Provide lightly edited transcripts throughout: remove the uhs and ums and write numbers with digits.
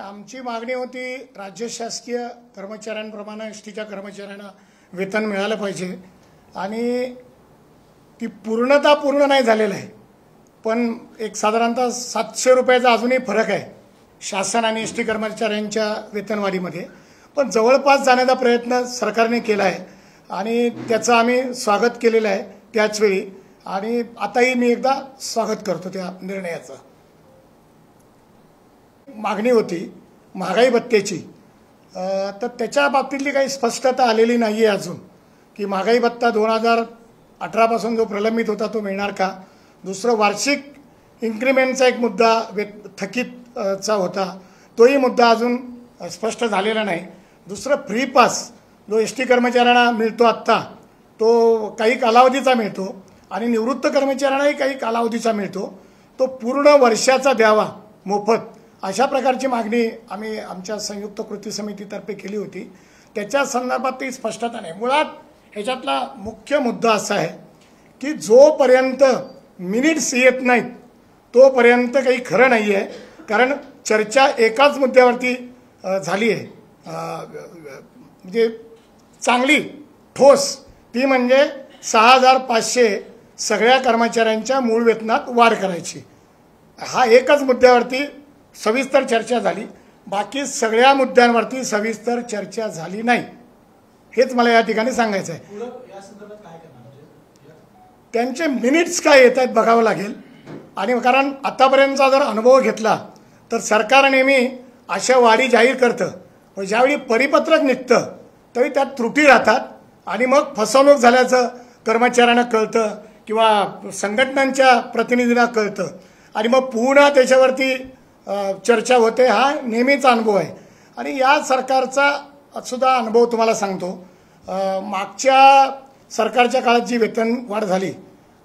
आमची मागणी होती राज्य शासकीय कर्मचाऱ्यांप्रमाणे एसटीच्या कर्मचाऱ्यांना वेतन मिळालं पाहिजे आणि ती पूर्ण नाही झालेलं आहे। पण एक साधारणतः 700 रुपयाचा अजूनही फरक आहे शासन आणि एसटी कर्मचाऱ्यांच्या वेतनवाढीमध्ये। पण जवळपास जाण्याचा प्रयत्न सरकारने केला आहे आणि त्याचं आम्ही स्वागत केलेलं आहे त्याच वेळी, आणि आताही मी एकदा स्वागत करतो त्या निर्णयाचं। मागणी होती महागाई भत्त्याची, तर त्याच्या बाबतीतली काही स्पष्टता आलेली नाही आहे अजून की महागाई भत्ता 2018 पासून जो प्रलंबित होता तो मिळणार का। दुसरं वार्षिक इन्क्रिमेंटचा एक मुद्दा थकीतचा होता, तोही मुद्दा अजून स्पष्ट झालेला नाही। दुसरं फ्री पास जो एसटी कर्मचाऱ्यांना मिळतो आत्ता तो काही कालावधीचा मिळतो आणि निवृत्त कर्मचाऱ्यांनाही काही कालावधीचा मिळतो, तो पूर्ण वर्षाचा द्यावा मोफत, अशा प्रकारची मागणी आम्ही आमच्या संयुक्त कृती समितीतर्फे केली होती। त्याच्या संदर्भातही स्पष्टता नाही। मुळात ह्याच्यातला मुख्य मुद्दा असा आहे की जोपर्यंत मिनिट्स येत नाहीत तोपर्यंत काही खरं नाही आहे, कारण चर्चा एकाच मुद्द्यावरती झाली आहे म्हणजे चांगली ठोस, ती म्हणजे 6500 सगळ्या कर्मचाऱ्यांच्या मूळ वेतनात वाढ करायची। हा एकच मुद्द्यावरती सविस्तर चर्चा झाली, बाकी सगळ्या मुद्द्यांवरती सविस्तर चर्चा झाली नाही, हेच मला या ठिकाणी सांगायचं आहे। त्यांचे मिनिट्स काय येत आहेत बघावं लागेल, आणि कारण आतापर्यंतचा जर अनुभव घेतला तर सरकार नेहमी अशा वाढी जाहीर करतं, पण ज्यावेळी परिपत्रक निघतं त्यावेळी त्यात त्रुटी राहतात आणि मग फसवणूक झाल्याचं कर्मचाऱ्यांना कळतं किंवा संघटनांच्या प्रतिनिधींना कळतं आणि मग पुन्हा त्याच्यावरती चर्चा होते। हा नेहमीचा अनुभव आहे आणि या सरकारचा सुद्धा अनुभव तुम्हाला सांगतो। मागच्या सरकारच्या काळात जी वेतन वाढ झाली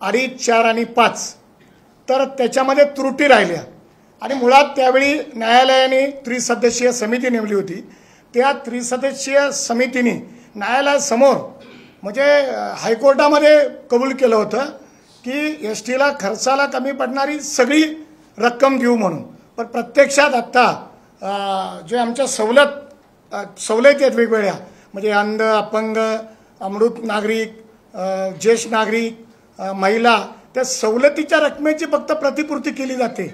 2.5, 4 आणि 5, तर त्याच्यामध्ये त्रुटी राहिल्या आणि मुळात त्यावेळी न्यायालयाने त्रिसदस्यीय समिती नेमली होती। त्या त्रिसदस्यीय समितीने न्यायालयासमोर म्हणजे हायकोर्टामध्ये कबूल केलं होतं की एसटीला खर्चाला कमी पडणारी सगळी रक्कम देऊ म्हणून, पण प्रत्यक्षात आत्ता जे आमच्या सवलती आहेत वेगवेगळ्या, म्हणजे अंध, अपंग, अमृत नागरिक, ज्येष्ठ नागरिक, महिला, त्या सवलतीच्या रकमेची फक्त प्रतिपूर्ती केली जाते।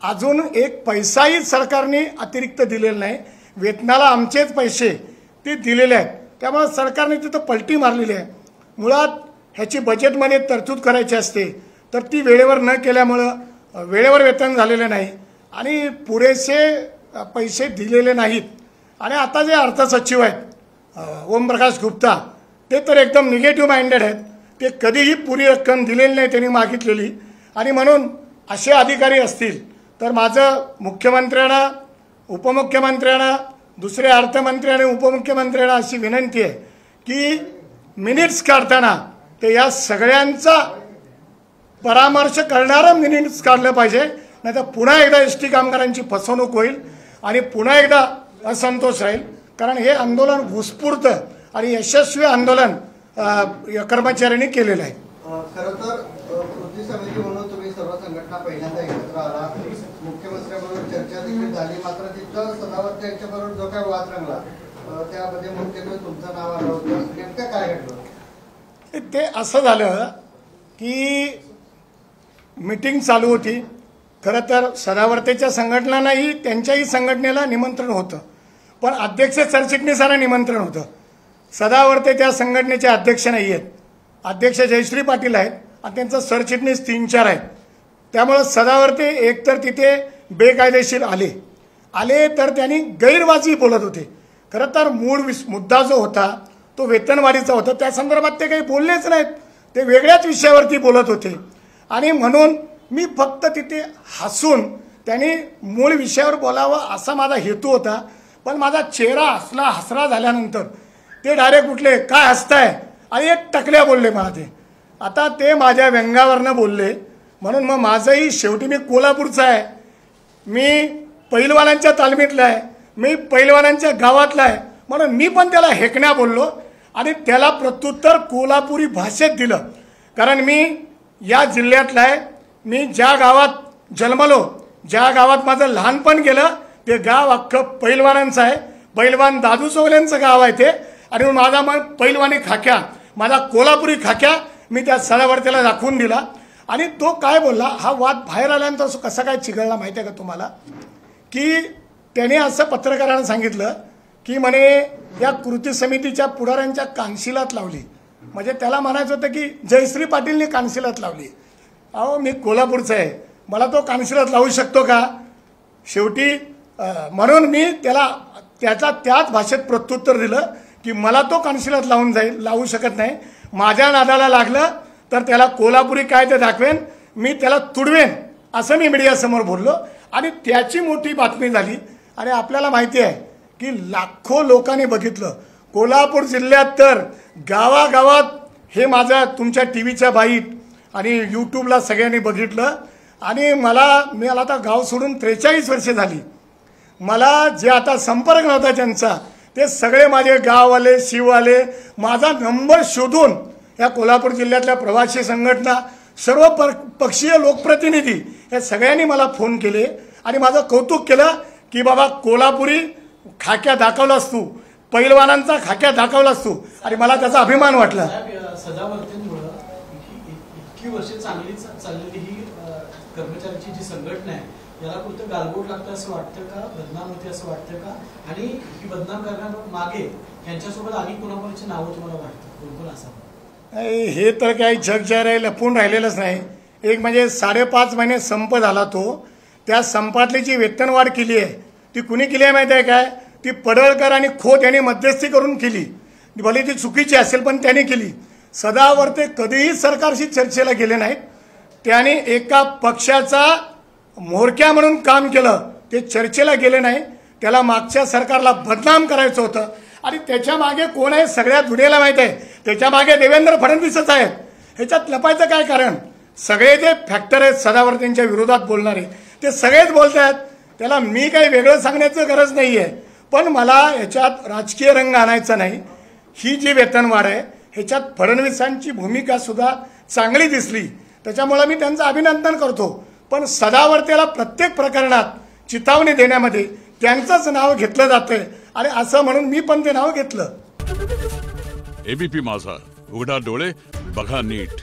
अजून एक पैसाही सरकारने अतिरिक्त दिलेला नाही, वेतनाला आमचेच पैसे ते दिलेले आहेत। त्यामुळे सरकारने तिथं पलटी मारलेली आहे। मुळात ह्याची बजेटमध्ये तरतूद करायची असते तर ती वेळेवर न केल्यामुळं वेळेवर वेतन झालेलं नाही आणि पुरेसे पैसे दिलेले नाहीत। आणि आता जे अर्थसचिव आहेत ओमप्रकाश गुप्ता, ते तर एकदम निगेटिव्ह माइंडेड आहेत, ते कधीही पुरी रक्कम दिलेली नाही त्यांनी मागितलेली, आणि म्हणून असे अधिकारी असतील तर माझं मुख्यमंत्र्यांना, उपमुख्यमंत्र्यांना, दुसरे अर्थमंत्री आणि उपमुख्यमंत्र्यांना अशी विनंती आहे की मिनिट्स काढताना ते या सगळ्यांचा परामर्श करणारं मिनिट्स काढलं पाहिजे, नाही तर पुन्हा एकदा एसटी कामगारांची फसवणूक होईल आणि पुन्हा एकदा असंतोष राहील। कारण हे आंदोलन उत्स्फूर्त आणि यशस्वी आंदोलन कर्मचाऱ्यांनी केलेलं आहे। खरं तर कृती समिती म्हणून तुम्ही सर्व संघटना पहिल्यांदा एकत्र आला, मुख्यमंत्र्यांबरोबर चर्चा देखील झाली, मात्र तिथं सदावर्ते यांच्याबरोबर जो काय वाद रंगला त्यामध्ये मुख्यत्वे तुमचं नाव आलं होतं, नेमकं काय घडलं? ते असं झालं की मीटिंग चालू होती। खरं तर सदावर्तेच्या संघटनांनाही त्यांच्याही संघटनेला निमंत्रण होतं, पण अध्यक्ष सरचिटणीसांना निमंत्रण होतं। सदावर्ते त्या संघटनेचे अध्यक्ष नाही आहेत, अध्यक्ष जयश्री पाटील आहेत आणि त्यांचं सरचिटणीस 3-4 आहेत। त्यामुळं सदावर्ते एकतर तिथे बेकायदेशीर आले तर त्यांनी गैरवाजी बोलत होते। खरं तर मूळ मुद्दा जो होता तो वेतनवाढीचा होता, त्या संदर्भात ते काही बोललेच नाहीत, ते वेगळ्याच विषयावरती बोलत होते आणि म्हणून मी फक्त तिथे हसून त्यांनी मूळ विषयावर बोलावं असा माझा हेतू होता। पण माझा चेहरा हसरा झाल्यानंतर ते डायरेक्ट उठले, काय हसताय, आणि एक टकल्या बोलले मला ते। आता ते माझ्या व्यंगावरनं बोलले म्हणून मग माझंही, शेवटी मी कोल्हापूरचा आहे, मी पैलवानांच्या तालमीतला आहे, मी पैलवानांच्या गावातला आहे, म्हणून मी पण त्याला हेकण्या बोललो आणि त्याला प्रत्युत्तर कोल्हापुरी भाषेत दिलं। कारण मी या जिल्ह्यातला आहे, मी ज्या गावात जन्मलो, ज्या गावात माझं लहानपण गेलं ते गाव अख्खं पैलवानांचं आहे. पैलवान दादू चौगल्यांचं गाव आहे ते. आणि मग माझा मग पैलवानी खाक्या, माझा कोल्हापुरी खाक्या मी त्या सदावर्तीला दाखवून दिला. आणि तो काय बोलला, हा वाद बाहेर आल्यानंतर कसा काय चिघळला माहिती आहे का तुम्हाला, की त्याने असं पत्रकारांना सांगितलं की म्हणे या कृती समितीच्या पुढाऱ्यांच्या कानशिलात लावली. म्हणजे त्याला म्हणायचं होतं की जयश्री पाटीलने कानशिलात लावली. अहो मी कोल्हापूरचा आहे, मला तो कानशिलात लावू शकतो का? शेवटी म्हणून मी त्याचा त्याच भाषेत प्रत्युत्तर दिलं की मला तो कानशिलात लावू शकत नाही. माझ्या नादाला लागलं तर त्याला कोल्हापुरी कायदे दाखवेन, मी त्याला तुडवेन, असं मी मीडियासमोर बोललो. आणि त्याची मोठी बातमी झाली. आणि आपल्याला माहिती आहे की लाखो लोकांनी बघितलं कोल्हापूर जिल्ह्यात, तर गावागावात हे माझं तुमच्या टीव्हीच्या बाईट आणि यूट्यूबला सगळ्यांनी बघितलं. आणि मला आता गाव सोडून 43 वर्षे झाली. मला जे आता संपर्क नव्हता त्यांचा, ते सगळे माझे गाववाले, शिववाले माझा नंबर शोधून या कोल्हापूर जिल्ह्यातल्या प्रवासी संघटना, सर्व पक्षीय लोकप्रतिनिधी या सगळ्यांनी मला फोन केले आणि माझं कौतुक केलं की बाबा कोल्हापुरी खाक्या दाखवलास तू, पैलवानांचा खाक्या दाखवलास तू. आणि मला त्याचा अभिमान वाटला. सदावर्तींमुळे इतकी वर्षे चांगली चाललेली ही कर्मचाऱ्यांची जी संघटना आहे, याला कुठं गालबोट लागतं असं वाटतं का, बदनाम होते असं वाटतं का? आणि ही बदनाम करण्यामागे यांच्यासोबत आणि कोणाकोणाची नावं तुम्हाला वाटतं, कोण कोण असावं? हे तर काही जग जाहीर आहे, लपून राहिलेलंच नाही. एक म्हणजे 5.5 महिने संप झाला तो, त्या संपातली जी वेतनवाढ केली आहे ती कुणी केली आहे माहिती आहे काय? ती पडळकर आणि खोत यांनी मध्यस्थी करून केली. भले ती चुकीची असेल पण त्यांनी केली. सदावर्ते कधीही सरकारशी चर्चेला गेले नाहीत. त्याने एका पक्षाचा म्होरक्या म्हणून काम केलं, ते चर्चेला गेले नाही. त्याला मागच्या सरकारला बदनाम करायचं होतं. आणि त्याच्या मागे कोण आहे सगळ्या दुनियेला माहित आहे, त्याच्या मागे देवेंद्र फडणवीसच आहेत. ह्याच्यात लपायचं काय कारण? सगळे जे फॅक्टर आहेत सदावर्तेंच्या विरोधात बोलणारे, ते सगळेच बोलत आहेत. त्याला मी काही वेगळं सांगण्याचं गरज नाही आहे. पण मला ह्याच्यात राजकीय रंग आणायचा नाही. ही जी वेतनवाढ आहे ह्याच्यात फडणवीसांची भूमिका सुद्धा चांगली दिसली, त्याच्यामुळे मी त्यांचं अभिनंदन करतो. पण सदावर्तेला प्रत्येक प्रकरणात चिथावणी देण्यामध्ये त्यांचंच नाव घेतलं जातंय आणि असं म्हणून मी पण ते नाव घेतलं. एबीपी माझा, उघडा डोळे बघा नीट.